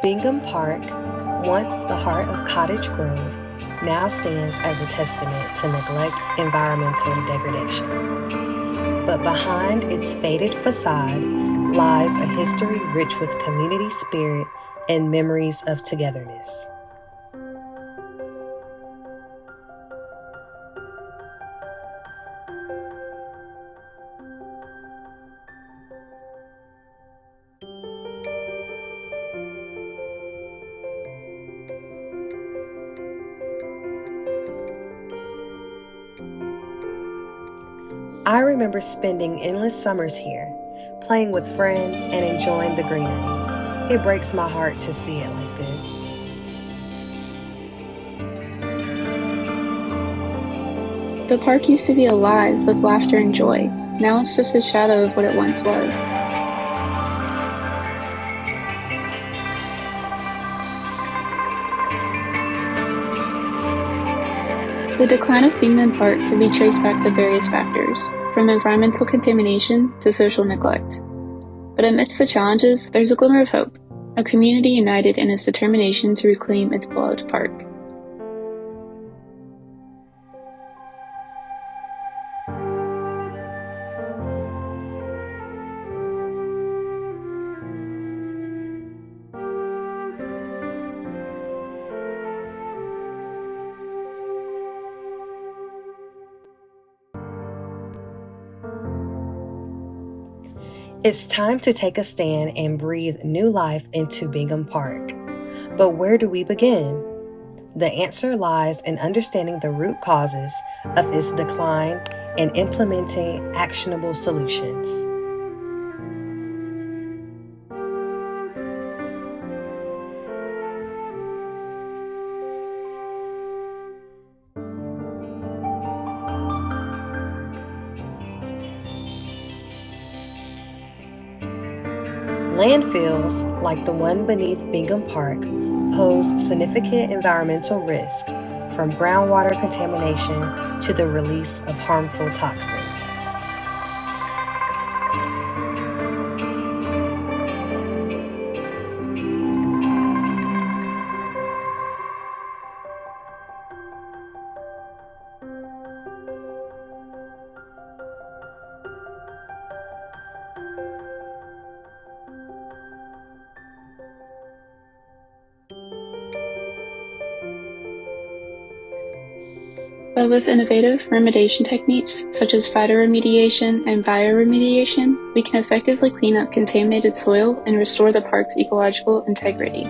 Bingham Park, once the heart of Cottage Grove, now stands as a testament to neglect environmental degradation. But behind its faded facade lies a history rich with community spirit and memories of togetherness. I remember spending endless summers here, playing with friends and enjoying the greenery. It breaks my heart to see it like this. The park used to be alive with laughter and joy. Now it's just a shadow of what it once was. The decline of Bingham Park can be traced back to various factors, from environmental contamination to social neglect. But amidst the challenges, there's a glimmer of hope, a community united in its determination to reclaim its beloved park. It's time to take a stand and breathe new life into Bingham Park. But where do we begin? The answer lies in understanding the root causes of its decline and implementing actionable solutions. Landfills, like the one beneath Bingham Park, pose significant environmental risk, from groundwater contamination to the release of harmful toxins. But with innovative remediation techniques such as phytoremediation and bioremediation, we can effectively clean up contaminated soil and restore the park's ecological integrity.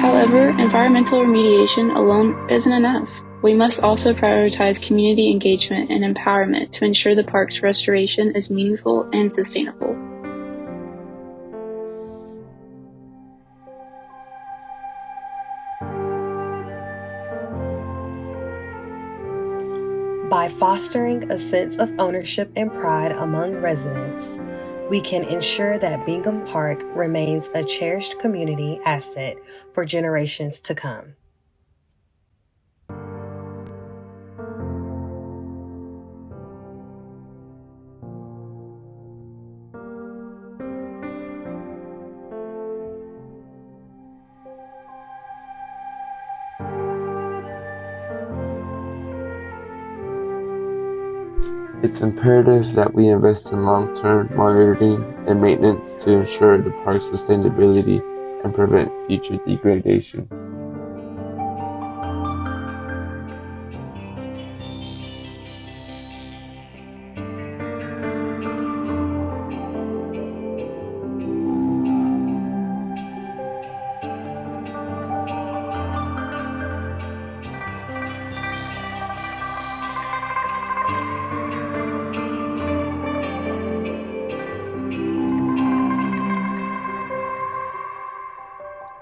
However, environmental remediation alone isn't enough. We must also prioritize community engagement and empowerment to ensure the park's restoration is meaningful and sustainable. By fostering a sense of ownership and pride among residents, we can ensure that Bingham Park remains a cherished community asset for generations to come. It's imperative that we invest in long-term monitoring and maintenance to ensure the park's sustainability and prevent future degradation.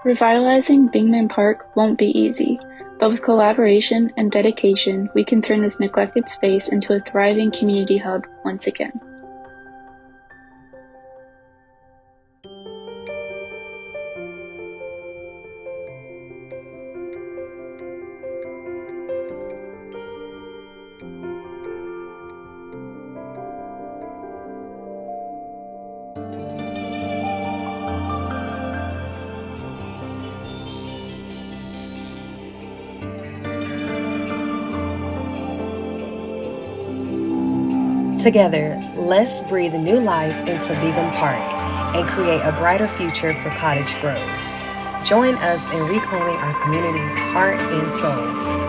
Revitalizing Bingham Park won't be easy, But with collaboration and dedication, we can turn this neglected space into a thriving community hub once again. Together, let's breathe new life into Begum Park and create a brighter future for Cottage Grove. Join us in reclaiming our community's heart and soul.